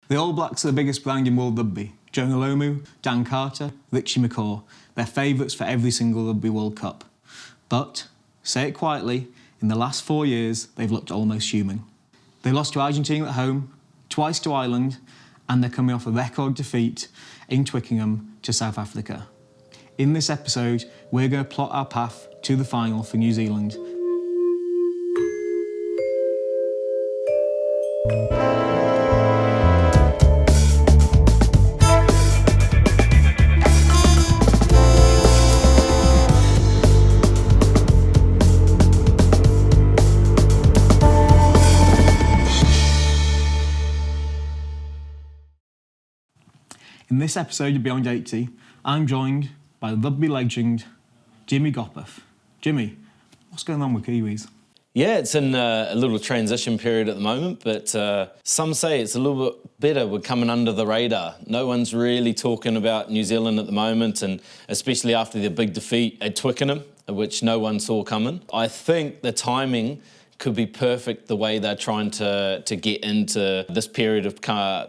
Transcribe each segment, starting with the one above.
The All Blacks are the biggest brand in World Rugby. Jonah Lomu, Dan Carter, Richie McCaw, they're favourites for every single Rugby World Cup. But, say it quietly, in the last 4 years, they've looked almost human. They lost to Argentina at home, twice to Ireland, and they're coming off a record defeat in Twickenham to South Africa. In this episode, we're going to plot our path to the final for New Zealand. In this episode of Beyond 80, I'm joined by rugby legend Jimmy Gopperth. Jimmy, what's going on with Kiwis? Yeah, it's in a little transition period at the moment, but some say it's a little bit better. We're coming under the radar. No one's really talking about New Zealand at the moment, and especially after the big defeat at Twickenham, which no one saw coming. I think the timing could be perfect the way they're trying to get into this period of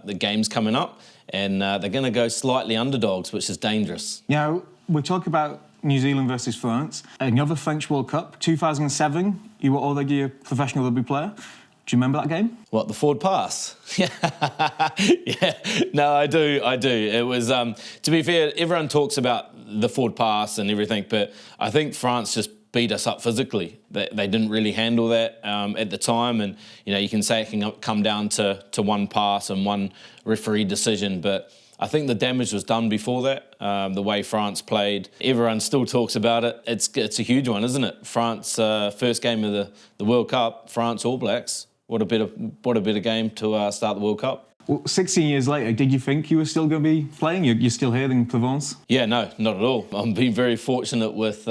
the games coming up. And they're going to go slightly underdogs, which is dangerous. Now, we're talking about New Zealand versus France. Another French World Cup, 2007, you were already a professional rugby player. Do you remember that game? What, the forward pass? Yeah, no, I do. It was, to be fair, everyone talks about the forward pass and everything, but I think France just beat us up physically. They didn't really handle that at the time, and you can say it can come down to one pass and one referee decision, but I think the damage was done before that. The way France played, everyone still talks about it. It's a huge one, isn't it? France, first game of the World Cup, France All Blacks. What a better game to start the World Cup. Well, 16 years later, did you think you were still going to be playing? You're still here in Provence? Yeah, no, not at all. I'm being very fortunate with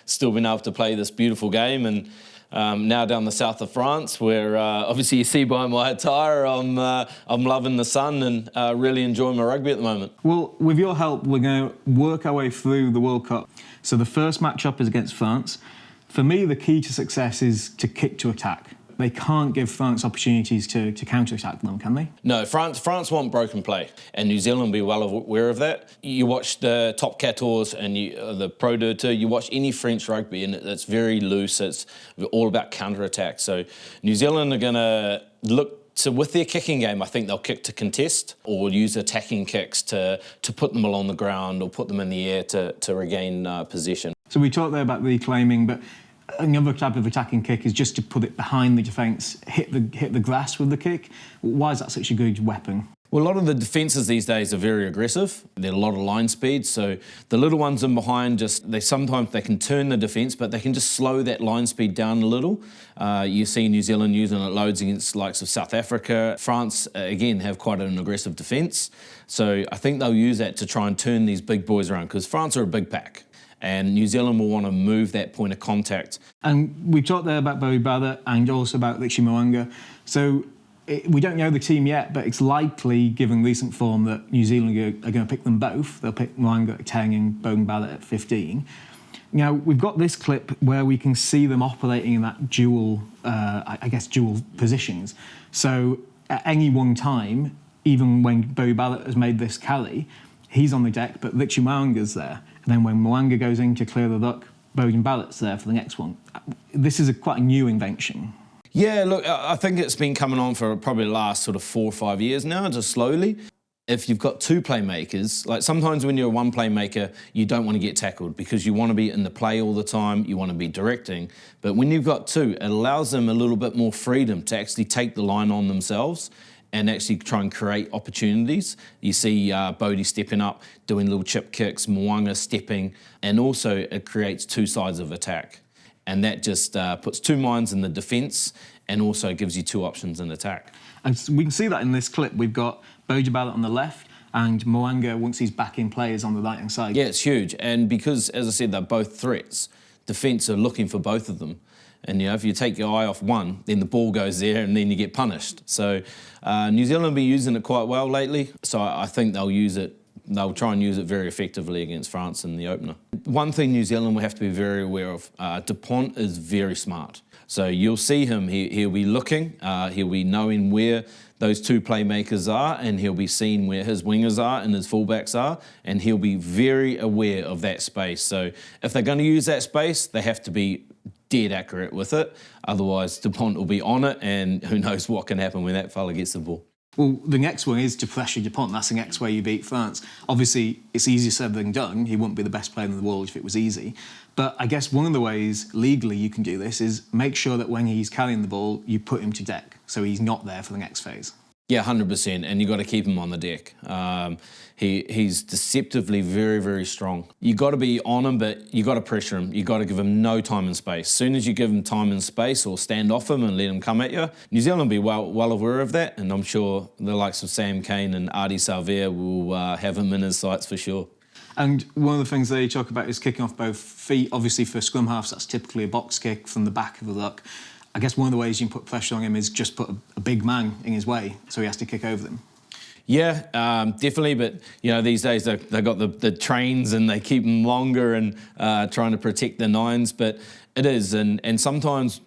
still being able to play this beautiful game, and now down the south of France, where obviously you see by my attire, I'm loving the sun and really enjoying my rugby at the moment. Well, with your help, we're going to work our way through the World Cup. So the first match-up is against France. For me, the key to success is to kick to attack. They can't give France opportunities to counter-attack them, can they? No, France want broken play, and New Zealand will be well aware of that. You watch the top 14 and the Pro 2, you watch any French rugby, and it's very loose. It's all about counter-attack. So New Zealand are going to look to, with their kicking game, I think they'll kick to contest or use attacking kicks to put them along the ground or put them in the air to regain possession. So we talked there about reclaiming, but another type of attacking kick is just to put it behind the defence, hit the grass with the kick. Why is that such a good weapon? Well, a lot of the defences these days are very aggressive. They're a lot of line speed, so the little ones in behind sometimes they can turn the defence, but they can just slow that line speed down a little. You see New Zealand using it loads against the likes of South Africa. France, again, have quite an aggressive defence. So I think they'll use that to try and turn these big boys around, because France are a big pack. And New Zealand will want to move that point of contact. And we talked there about Bobby Barrett and also about Richie Mo'unga. So we don't know the team yet, but it's likely, given recent form, that New Zealand are going to pick them both. They'll pick Mo'unga at 10 and Bobby Barrett at 15. Now, we've got this clip where we can see them operating in that dual positions. So at any one time, even when Bobby Barrett has made this carry, he's on the deck, but Richie Mo'unga's there. And then when Mo'unga goes in to clear the ruck, Bowden Barrett's there for the next one. This is quite a new invention. Yeah, look, I think it's been coming on for probably the last sort of 4 or 5 years now, just slowly. If you've got two playmakers, like sometimes when you're one playmaker, you don't want to get tackled because you want to be in the play all the time, you want to be directing. But when you've got two, it allows them a little bit more freedom to actually take the line on themselves and actually try and create opportunities. You see Bodie stepping up, doing little chip kicks, Mo'unga stepping, and also it creates two sides of attack. And that just puts two minds in the defence and also gives you two options in attack. And we can see that in this clip. We've got Bobby Barrett on the left and Mo'unga, once he's back in play, is on the right-hand side. Yeah, it's huge. And because, as I said, they're both threats, defence are looking for both of them. And if you take your eye off one, then the ball goes there and then you get punished. So New Zealand will be using it quite well lately. So I think they'll use it they'll try and use it very effectively against France in the opener. One thing New Zealand will have to be very aware of, Dupont is very smart. So you'll see him, he'll be looking, he'll be knowing where those two playmakers are, and he'll be seeing where his wingers are and his fullbacks are, and he'll be very aware of that space. So if they're going to use that space, they have to be dead accurate with it. Otherwise, Dupont will be on it, and who knows what can happen when that fella gets the ball. Well, the next one is to pressure Dupont. That's the next way you beat France. Obviously, it's easier said than done. He wouldn't be the best player in the world if it was easy. But I guess one of the ways legally you can do this is make sure that when he's carrying the ball, you put him to deck, so he's not there for the next phase. Yeah, 100%, and you got to keep him on the deck. He's deceptively very, very strong. You got to be on him, but you got to pressure him. You got to give him no time and space. As soon as you give him time and space, or stand off him and let him come at you, New Zealand will be well aware of that, and I'm sure the likes of Sam Cane and Artie Salvia will have him in his sights for sure. And one of the things they talk about is kicking off both feet. Obviously, for scrum halves, that's typically a box kick from the back of the ruck. I guess one of the ways you can put pressure on him is just put a big man in his way, so he has to kick over them. Yeah, definitely. But these days they've got the trains and they keep them longer and trying to protect the nines. But it is, and sometimes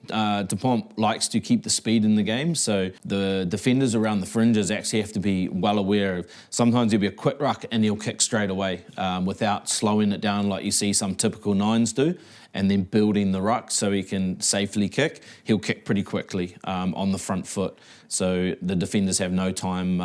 Dupont likes to keep the speed in the game. So the defenders around the fringes actually have to be well aware of. Sometimes he'll be a quick ruck and he'll kick straight away without slowing it down like you see some typical nines do, and then building the ruck so he can safely kick. He'll kick pretty quickly on the front foot, so the defenders have no time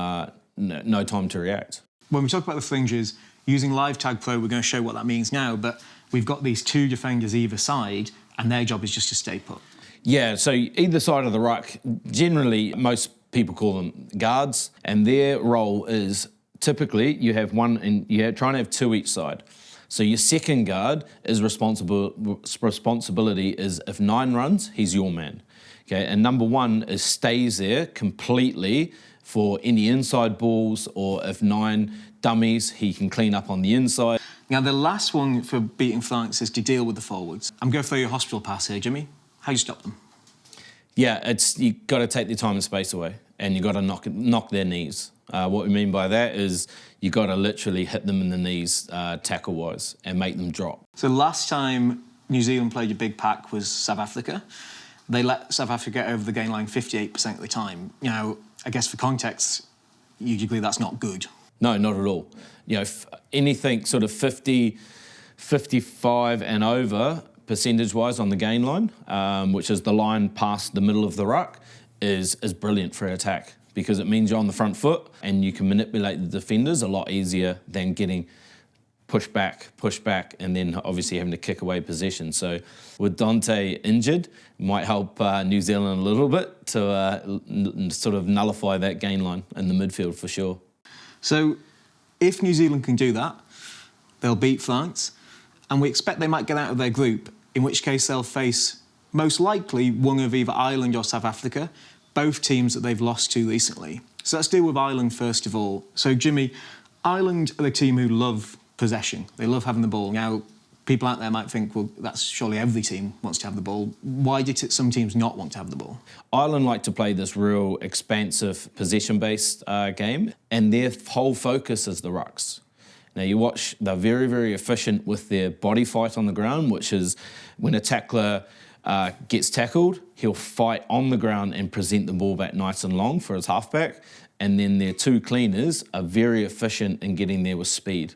to react. When we talk about the fringes, using Live Tag Pro, we're going to show what that means now, but we've got these two defenders either side, and their job is just to stay put. Yeah, so either side of the ruck, generally most people call them guards, and their role is typically you have one, and you're trying to have two each side. So your second guard is responsibility is if 9 runs, he's your man. Okay, and number 1 is stays there completely for any inside balls, or if 9 dummies, he can clean up on the inside. Now, the last one for beating France is to deal with the forwards. I'm going to throw you a hospital pass here, Jimmy. How do you stop them? Yeah, you got to take their time and space away, and you got to knock their knees. What we mean by that is you got to literally hit them in the knees, tackle-wise, and make them drop. So last time New Zealand played a big pack was South Africa. They let South Africa get over the gain line 58% of the time. Now, I guess for context, you'd agree that's not good. No, not at all. Anything sort of 50, 55 and over percentage-wise on the gain line, which is the line past the middle of the ruck, is brilliant for attack, because it means you're on the front foot and you can manipulate the defenders a lot easier than getting push back, and then obviously having to kick away possession. So with Dante injured, might help New Zealand a little bit to sort of nullify that gain line in the midfield for sure. So if New Zealand can do that, they'll beat France, and we expect they might get out of their group, in which case they'll face most likely one of either Ireland or South Africa, both teams that they've lost to recently. So let's deal with Ireland first of all. So Jimmy, Ireland are the team who love possession. They love having the ball. Now, people out there might think, well, that's surely every team wants to have the ball. Why did some teams not want to have the ball? Ireland like to play this real expansive possession-based game, and their whole focus is the rucks. Now, you watch, they're very, very efficient with their body fight on the ground, which is when a tackler gets tackled, he'll fight on the ground and present the ball back nice and long for his halfback, and then their two cleaners are very efficient in getting there with speed.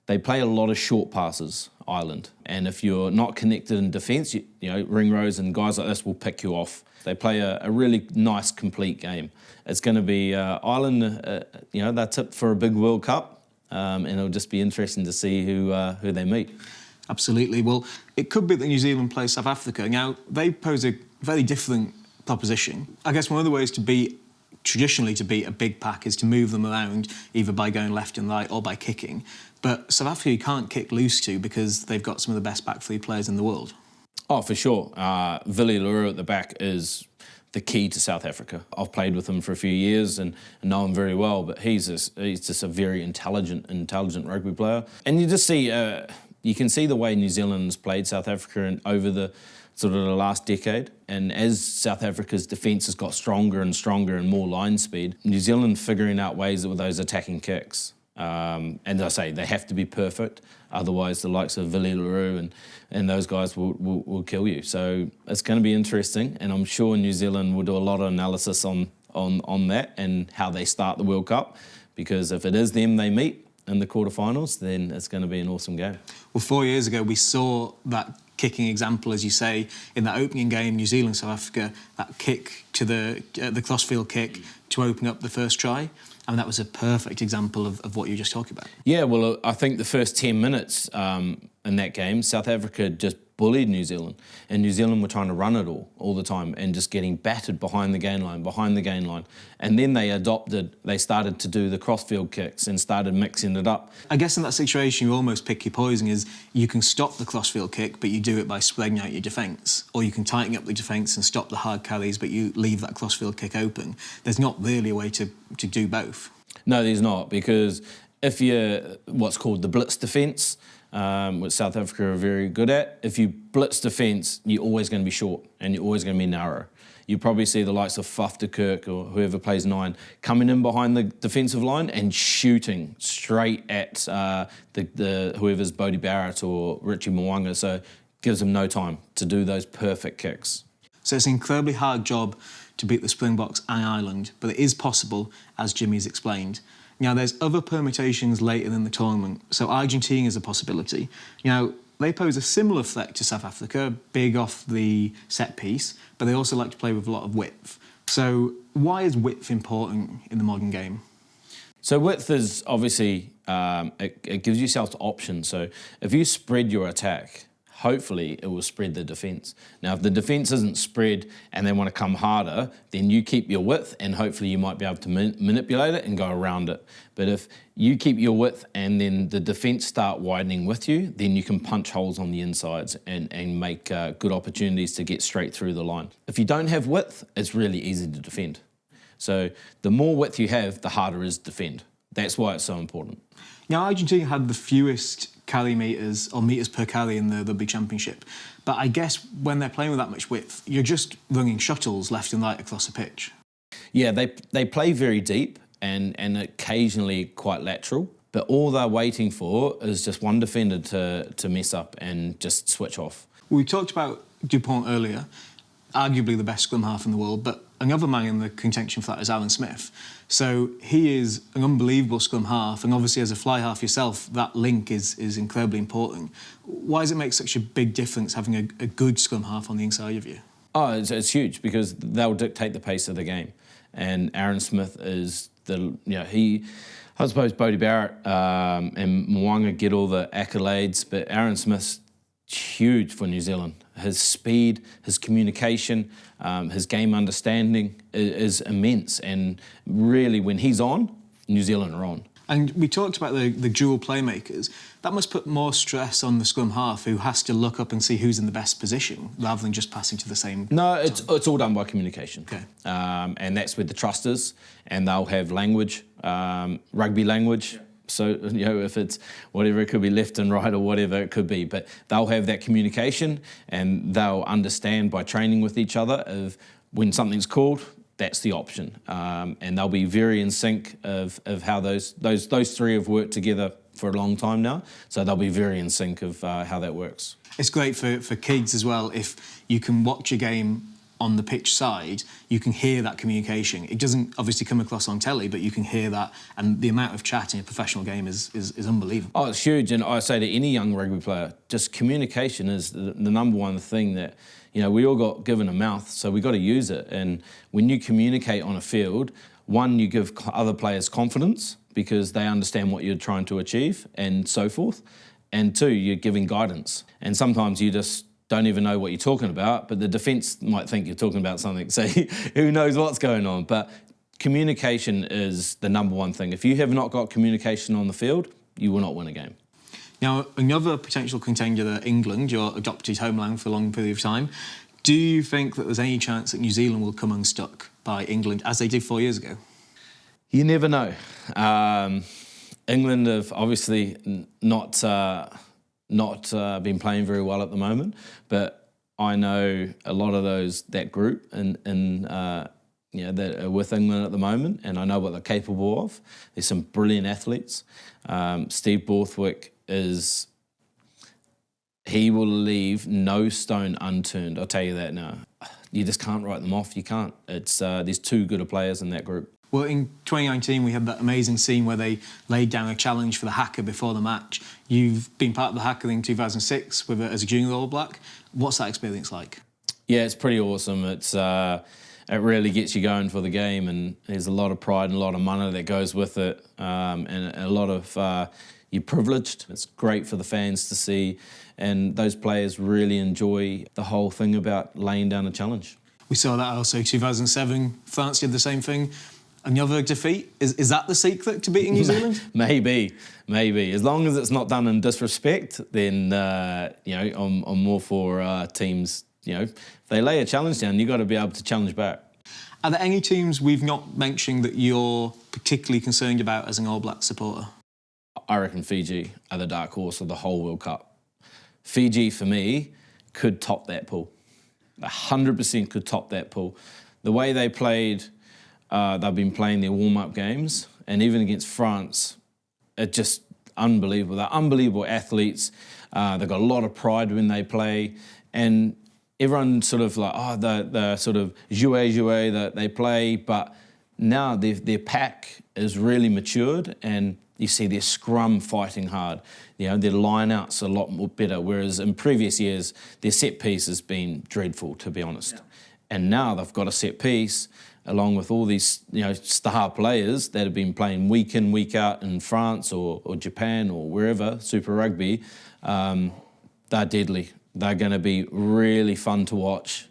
They play a lot of short passes, Ireland, and if you're not connected in defence, ring rows and guys like this will pick you off. They play a really nice, complete game. It's going to be Ireland, they're tipped for a big World Cup, and it'll just be interesting to see who they meet. Absolutely. Well, it could be that New Zealand plays South Africa. Now, they pose a very different proposition. I guess one of the ways traditionally to beat a big pack is to move them around, either by going left and right or by kicking. But South Africa you can't kick loose to, because they've got some of the best back three players in the world. Oh, for sure. Willie Leroux at the back is the key to South Africa. I've played with him for a few years and know him very well, but he's just a very intelligent rugby player. And you just see, you can see the way New Zealand's played South Africa over the sort of the last decade. And as South Africa's defence has got stronger and stronger and more line speed, New Zealand figuring out ways with those attacking kicks. And as I say, they have to be perfect, otherwise the likes of Willie Leroux and those guys will kill you. So it's going to be interesting, and I'm sure New Zealand will do a lot of analysis on on that and how they start the World Cup, because if it is them they meet in the quarterfinals, then it's going to be an awesome game. Well, 4 years ago, we saw that kicking example, as you say, in that opening game, New Zealand, South Africa, that kick to the crossfield kick to open up the first try. I mean, that was a perfect example of what you were just talking about. Yeah, well, I think the first 10 minutes in that game, South Africa just bullied New Zealand. And New Zealand were trying to run it all the time and just getting battered behind the gain line. And then they started to do the crossfield kicks and started mixing it up. I guess in that situation, you almost pick your poison. Is you can stop the crossfield kick, but you do it by spreading out your defence. Or you can tighten up the defence and stop the hard carries, but you leave that crossfield kick open. There's not really a way to do both. No, there's not, because if you're what's called the blitz defence, which South Africa are very good at, if you blitz defence, you're always going to be short and you're always going to be narrow. You probably see the likes of Faf de Klerk or whoever plays 9 coming in behind the defensive line and shooting straight at whoever's Bodie Barrett or Richie Mo'unga, so it gives them no time to do those perfect kicks. So it's an incredibly hard job to beat the Springboks and Ireland, but it is possible, as Jimmy's explained. Now, there's other permutations later in the tournament. So Argentina is a possibility. Now, they pose a similar threat to South Africa, big off the set piece, but they also like to play with a lot of width. So why is width important in the modern game? So width is obviously, it gives yourself options. So if you spread your attack, hopefully it will spread the defence. Now, if the defence isn't spread and they want to come harder, then you keep your width and hopefully you might be able to manipulate it and go around it. But if you keep your width and then the defence start widening with you, then you can punch holes on the insides and make good opportunities to get straight through the line. If you don't have width, it's really easy to defend. So the more width you have, the harder it is to defend. That's why it's so important. Now, Argentina had the fewest carry meters or meters per carry in the Rugby Championship. But I guess when they're playing with that much width, you're just running shuttles left and right across the pitch. Yeah, they play very deep and occasionally quite lateral, but all they're waiting for is just one defender to mess up and just switch off. We talked about Dupont earlier, arguably the best scrum half in the world, but another man in the contention for that is Aaron Smith. So he is an unbelievable scrum half, and obviously as a fly half yourself, that link is incredibly important. Why does it make such a big difference having a good scrum half on the inside of you? Oh, it's huge, because they'll dictate the pace of the game. And Aaron Smith is I suppose Bodie Barrett and Mo'unga get all the accolades, but Aaron Smith's huge for New Zealand. His speed, his communication, his game understanding is immense. And really, when he's on, New Zealand are on. And we talked about the dual playmakers. That must put more stress on the scrum half, who has to look up and see who's in the best position, rather than just passing to the same. No, it's all done by communication. Okay. And that's where the trust is. And they'll have language, rugby language. Yeah. So, if it's whatever, it could be left and right or whatever it could be, but they'll have that communication and they'll understand by training with each other of when something's called, that's the option. And they'll be very in sync of how those three have worked together for a long time now. So they'll be very in sync of how that works. It's great for kids as well. If you can watch a game on the pitch side, you can hear that communication. It doesn't obviously come across on telly, but you can hear that, and the amount of chat in a professional game is unbelievable. Oh, it's huge, and I say to any young rugby player, just communication is the number one thing that, we all got given a mouth, so we got to use it. And when you communicate on a field, one, you give other players confidence because they understand what you're trying to achieve and so forth, and two, you're giving guidance. And sometimes you just don't even know what you're talking about, but the defence might think you're talking about something, so who knows what's going on. But communication is the number one thing. If you have not got communication on the field, you will not win a game. Now, another potential contender, England, your adopted homeland for a long period of time. Do you think that there's any chance that New Zealand will come unstuck by England, as they did 4 years ago? You never know. England have obviously not been playing very well at the moment, but I know a lot of that group that are with England at the moment, and I know what they're capable of. There's some brilliant athletes. Steve Borthwick he will leave no stone unturned, I'll tell you that now. you just can't write them off. You can't. It's there's too good of players in that group. Well, in 2019, we had that amazing scene where they laid down a challenge for the haka before the match. You've been part of the haka in 2006 with as a junior All Black. What's that experience like? Yeah, it's pretty awesome. It's it really gets you going for the game, and there's a lot of pride and a lot of money that goes with it, and a lot of you're privileged. It's great for the fans to see, and those players really enjoy the whole thing about laying down a challenge. We saw that also 2007. France did the same thing. Another defeat. Is that the secret to beating New Zealand? Maybe. As long as it's not done in disrespect, then I'm more for teams. If they lay a challenge down, you've got to be able to challenge back. Are there any teams we've not mentioned that you're particularly concerned about as an All Black supporter? I reckon Fiji are the dark horse of the whole World Cup. Fiji, for me, could top that pool. 100% could top that pool. The way they played. They've been playing their warm-up games, and even against France, it's just unbelievable. They're unbelievable athletes. They've got a lot of pride when they play, and everyone sort of like, the sort of jouer that they play, but now their pack is really matured, and you see their scrum fighting hard. Their line-out's a lot more better, whereas in previous years, their set piece has been dreadful, to be honest. Yeah. And now they've got a set piece, along with all these star players that have been playing week in, week out in France or Japan or wherever, Super Rugby, they're deadly. They're going to be really fun to watch,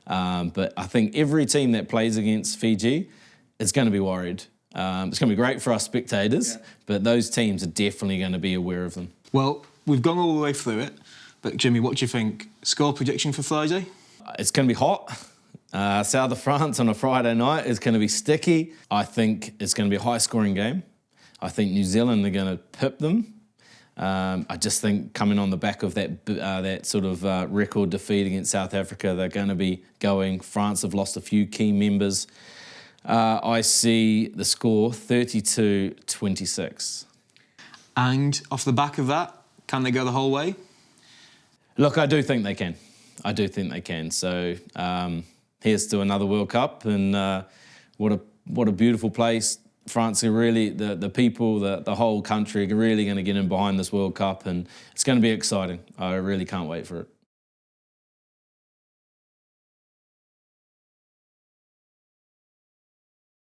But I think every team that plays against Fiji is going to be worried. It's going to be great for us spectators, but those teams are definitely going to be aware of them. Well, we've gone all the way through it, but Jimmy, what do you think? Score prediction for Friday? It's going to be hot. South of France on a Friday night is going to be sticky. I think it's going to be a high-scoring game. I think New Zealand are going to pip them. I just think coming on the back of that sort of record defeat against South Africa, they're going to be going. France have lost a few key members. I see the score 32-26. And off the back of that, can they go the whole way? Look, I do think they can. So here's to another World Cup, and what a beautiful place. France are really, the people, the whole country are really going to get in behind this World Cup, and it's going to be exciting. I really can't wait for it.